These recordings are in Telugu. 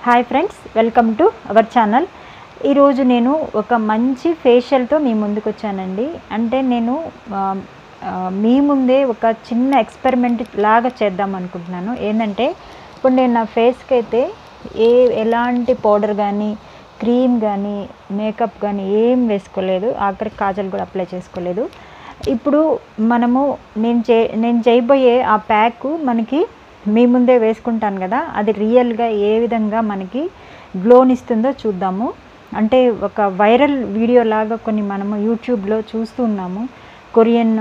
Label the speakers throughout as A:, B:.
A: Hi friends, welcome to our channel. ఈరోజు నేను ఒక మంచి ఫేషియల్తో మీ ముందుకు వచ్చానండి. అంటే నేను మీ ముందే ఒక చిన్న ఎక్స్పెరిమెంట్ లాగా చేద్దాం అనుకుంటున్నాను. ఏంటంటే ఇప్పుడు నేను నా ఫేస్కి అయితే ఎలాంటి పౌడర్ కానీ క్రీమ్ కానీ మేకప్ కానీ ఏం వేసుకోలేదు, ఆఖరికి కాజల్ కూడా అప్లై చేసుకోలేదు. ఇప్పుడు నేను చేయబోయే ఆ ప్యాక్ మనకి మీ ముందే వేసుకుంటాను కదా, అది రియల్గా ఏ విధంగా మనకి గ్లోనిస్తుందో చూద్దాము. అంటే ఒక వైరల్ వీడియో లాగా కొన్ని మనము యూట్యూబ్లో చూస్తున్నాము. కొరియన్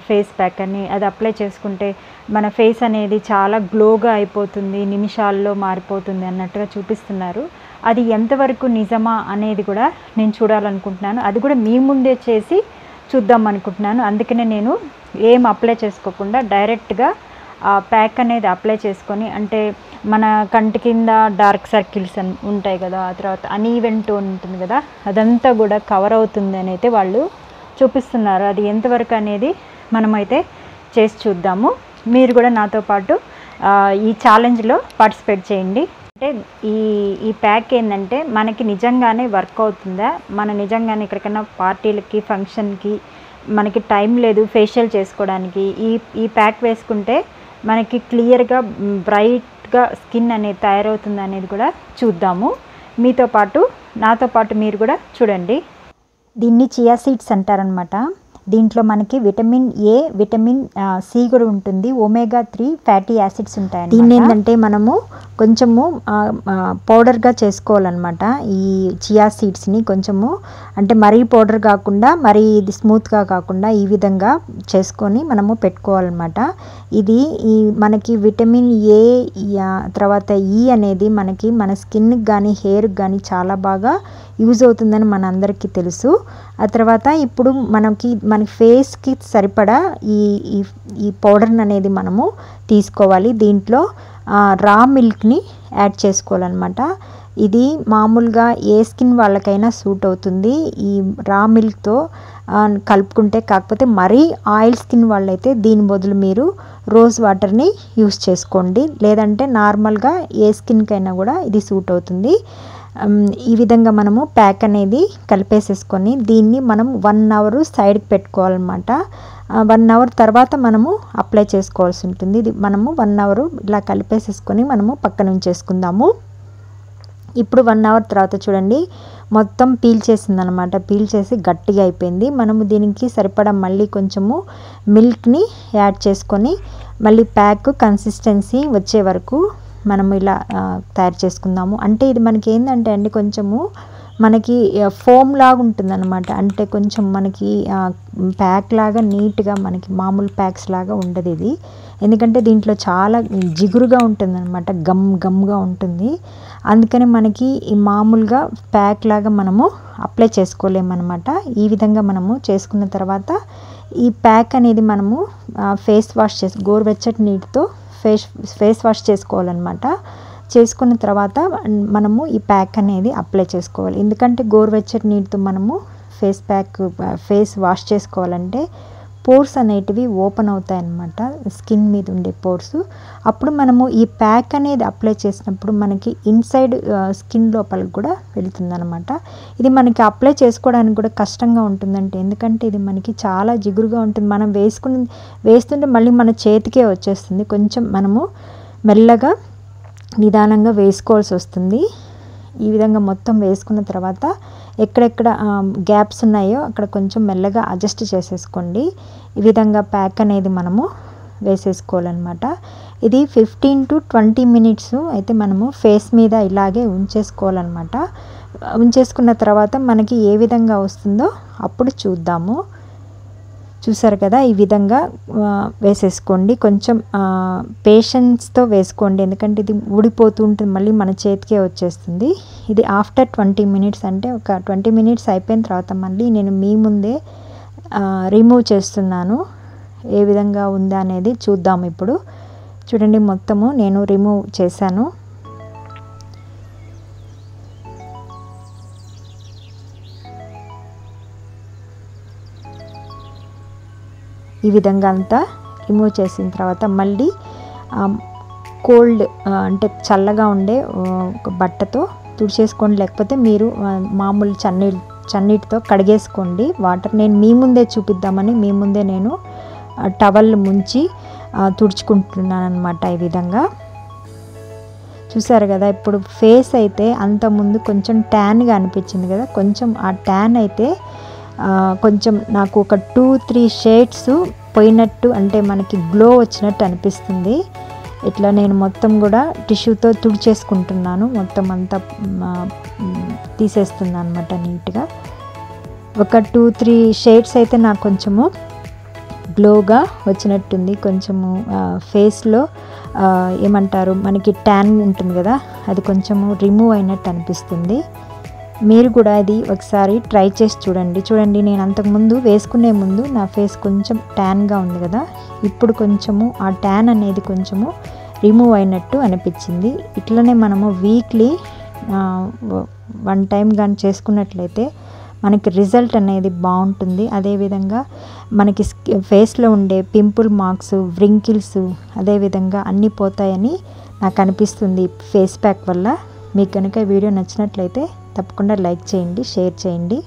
A: ఫేస్ ప్యాక్ అని, అది అప్లై చేసుకుంటే మన ఫేస్ అనేది చాలా గ్లోగా అయిపోతుంది, నిమిషాల్లో మారిపోతుంది అన్నట్టుగా చూపిస్తున్నారు. అది ఎంతవరకు నిజమా అనేది కూడా నేను చూడాలనుకుంటున్నాను. అది కూడా మీ ముందే చేసి చూద్దాం అనుకుంటున్నాను. అందుకనే నేను ఏం అప్లై చేసుకోకుండా డైరెక్ట్గా ఆ ప్యాక్ అనేది అప్లై చేసుకొని, అంటే మన కంటి కింద డార్క్ సర్కిల్స్ ఉంటాయి కదా, ఆ తర్వాత అనీవెన్ టోన్ ఉంటుంది కదా, అదంతా కూడా కవర్ అవుతుంది అని అయితే వాళ్ళు చూపిస్తున్నారు. అది ఎంతవరకు అనేది మనమైతే చేసి చూద్దాము. మీరు కూడా నాతో పాటు ఈ ఛాలెంజ్లో పార్టిసిపేట్ చేయండి. అంటే ఈ ప్యాక్ ఏంటంటే మనకి నిజంగానే వర్క్ అవుతుందా, మన నిజంగానే ఎక్కడికైనా పార్టీలకి ఫంక్షన్కి మనకి టైం లేదు ఫేషియల్ చేసుకోవడానికి, ఈ ప్యాక్ వేసుకుంటే మనకి క్లియర్గా బ్రైట్గా స్కిన్ అనేది తయారవుతుంది అనేది కూడా చూద్దాము. నాతో పాటు మీరు కూడా చూడండి. దీన్ని చియా సీడ్స్ అంటారనమాట. దీంట్లో మనకి విటమిన్ ఏ, విటమిన్ సి కూడా ఉంటుంది, ఒమేగా 3 ఫ్యాటీ యాసిడ్స్ ఉంటాయి. దీన్ని ఏంటంటే మనము కొంచెము పౌడర్గా చేసుకోవాలన్నమాట. ఈ చియా సీడ్స్ని కొంచెము, అంటే మరీ పౌడర్ కాకుండా మరీ ఇది స్మూత్గా కాకుండా ఈ విధంగా చేసుకొని మనము పెట్టుకోవాలన్నమాట. ఇది మనకి విటమిన్ ఏ తర్వాత ఈ అనేది మనకి మన స్కిన్కి కానీ హెయిర్కి కానీ చాలా బాగా యూజ్ అవుతుందని మన అందరికీ తెలుసు. ఆ తర్వాత ఇప్పుడు మన ఫేస్కి సరిపడా ఈ పౌడర్ అనేది మనము తీసుకోవాలి. దీంట్లో రా మిల్క్ని యాడ్ చేసుకోవాలన్నమాట. ఇది మామూలుగా ఏ స్కిన్ వాళ్ళకైనా సూట్ అవుతుంది ఈ రా మిల్క్తో కలుపుకుంటే. కాకపోతే మరీ ఆయిల్ స్కిన్ వాళ్ళైతే దీని బదులు మీరు రోజ్ వాటర్ని యూస్ చేసుకోండి, లేదంటే నార్మల్గా ఏ స్కిన్కైనా కూడా ఇది సూట్ అవుతుంది. ఈ విధంగా మనము ప్యాక్ అనేది కలిపేసేసుకొని దీన్ని మనం 1 అవర్ సైడ్కి పెట్టుకోవాలన్నమాట. 1 అవర్ తర్వాత మనము అప్లై చేసుకోవాల్సి ఉంటుంది. ఇది మనము 1 అవర్ ఇలా కలిపేసేసుకొని మనము పక్కన ఉంచేసుకుందాము. ఇప్పుడు 1 అవర్ తర్వాత చూడండి, మొత్తం పీల్ చేసిందనమాట. పీల్ చేసి గట్టిగా అయిపోయింది. మనము దీనికి సరిపడా మళ్ళీ కొంచెము మిల్క్ని యాడ్ చేసుకొని మళ్ళీ ప్యాక్ కన్సిస్టెన్సీ వచ్చే వరకు మనము ఇలా తయారు చేసుకుందాము. అంటే ఇది మనకి ఏంటంటే అండి, కొంచెము మనకి ఫోమ్ లాగా ఉంటుందన్నమాట. అంటే కొంచెం మనకి ప్యాక్ లాగా నీట్గా మనకి మామూలు ప్యాక్స్ లాగా ఉండదు ఇది. ఎందుకంటే దీంట్లో చాలా జిగురుగా ఉంటుందన్నమాట, గమ్గా ఉంటుంది. అందుకని మనకి ఈ మామూలుగా ప్యాక్ లాగా మనము అప్లై చేసుకోలేమన్నమాట. ఈ విధంగా మనము చేసుకున్న తర్వాత ఈ ప్యాక్ అనేది మనము ఫేస్ వాష్ గోరువెచ్చటి నీటితో ఫేస్ వాష్ చేసుకోవాలన్నమాట. చేసుకున్న తర్వాత మనము ఈ ప్యాక్ అనేది అప్లై చేసుకోవాలి. ఎందుకంటే గోరువెచ్చటి నీటితో మనము ఫేస్ వాష్ చేసుకోవాలంటే పోర్స్ అనేటివి ఓపెన్ అవుతాయి అన్నమాట, స్కిన్ మీద ఉండే పోర్స్. అప్పుడు మనము ఈ ప్యాక్ అనేది అప్లై చేసినప్పుడు మనకి ఇన్సైడ్ స్కిన్ లోపలికి కూడా వెళుతుందన్నమాట. ఇది మనకి అప్లై చేసుకోవడానికి కూడా కష్టంగా ఉంటుందంటే, ఎందుకంటే ఇది మనకి చాలా జిగురుగా ఉంటుంది. మనం వేస్తుంటే మళ్ళీ మన చేతికే వచ్చేస్తుంది. కొంచెం మనము మెల్లగా నిదానంగా వేసుకోవాల్సి వస్తుంది. ఈ విధంగా మొత్తం వేసుకున్న తర్వాత ఎక్కడెక్కడ గ్యాప్స్ ఉన్నాయో అక్కడ కొంచెం మెల్లగా అడ్జస్ట్ చేసేసుకోండి. ఈ విధంగా ప్యాక్ అనేది మనము వేసేసుకోవాలన్నమాట. ఇది 15 to 20 మినిట్స్ అయితే మనము ఫేస్ మీద ఇలాగే ఉంచేసుకోవాలన్నమాట. ఉంచేసుకున్న తర్వాత మనకి ఏ విధంగా వస్తుందో అప్పుడు చూద్దాము. చూసారు కదా, ఈ విధంగా వేసేసుకోండి. కొంచెం పేషెన్స్తో వేసుకోండి, ఎందుకంటే ఇది ఊడిపోతూ ఉంటుంది, మళ్ళీ మన చేతికే వచ్చేస్తుంది. ఇది ఆఫ్టర్ 20 మినిట్స్, అంటే ఒక 20 మినిట్స్ అయిపోయిన తర్వాత మళ్ళీ నేను మీ ముందే రిమూవ్ చేస్తున్నాను. ఏ విధంగా ఉందా అనేది చూద్దాము. ఇప్పుడు చూడండి, మొత్తము నేను రిమూవ్ చేశాను. ఈ విధంగా అంతా రిమూవ్ చేసిన తర్వాత మళ్ళీ కోల్డ్ అంటే చల్లగా ఉండే ఒక బట్టతో తుడిచేసుకోండి, లేకపోతే మీరు మామూలు చన్నీటితో కడిగేసుకోండి వాటర్. నేను మీ ముందే చూపిద్దామని మీ ముందే నేను టవల్ ముంచి తుడుచుకుంటున్నాను అనమాట. ఈ విధంగా చూసారు కదా. ఇప్పుడు ఫేస్ అయితే అంతకుముందు కొంచెం ట్యాన్గా అనిపించింది కదా, కొంచెం ఆ ట్యాన్ అయితే కొంచెం నాకు ఒక 2-3 షేడ్స్ పోయినట్టు, అంటే మనకి గ్లో వచ్చినట్టు అనిపిస్తుంది. ఇట్లా నేను మొత్తం కూడా టిష్యూతో తుడిచేసుకుంటున్నాను, మొత్తం అంతా తీసేస్తున్నాను అనమాట నీట్గా. ఒక 2-3 షేడ్స్ అయితే నాకు కొంచెము గ్లోగా వచ్చినట్టుంది. కొంచెము ఫేస్లో ఏమంటారు మనకి ట్యాన్ ఉంటుంది కదా, అది కొంచెము రిమూవ్ అయినట్టు అనిపిస్తుంది. మీరు కూడా ఇది ఒకసారి ట్రై చేసి చూడండి. నేను అంతకుముందు వేసుకునే ముందు నా ఫేస్ కొంచెం ట్యాన్గా ఉంది కదా, ఇప్పుడు కొంచెము ఆ ట్యాన్ అనేది కొంచెము రిమూవ్ అయినట్టు అనిపించింది. ఇట్లనే మనము వీక్లీ 1 టైం కానీ చేసుకున్నట్లయితే మనకి రిజల్ట్ అనేది బాగుంటుంది. అదేవిధంగా మనకి ఫేస్లో ఉండే పింపుల్ మార్క్స్, వ్రింకిల్స్ అదేవిధంగా అన్నీ పోతాయని నాకు అనిపిస్తుంది ఫేస్ ప్యాక్ వల్ల. మీకు కనుక వీడియో నచ్చినట్లయితే తప్పకుండా లైక్ చేయండి, షేర్ చేయండి.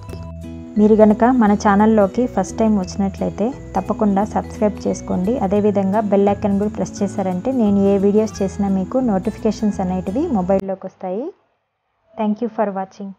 A: మీరు కనుక మన ఛానల్లోకి ఫస్ట్ టైం వచ్చినట్లయితే తప్పకుండా సబ్స్క్రైబ్ చేసుకోండి. అదేవిధంగా బెల్ ఐకాన్ కూడా ప్రెస్ చేశారంటే నేను ఏ వీడియోస్ చేసినా మీకు నోటిఫికేషన్స్ అనేటివి మొబైల్లోకి వస్తాయి. Thank you for watching.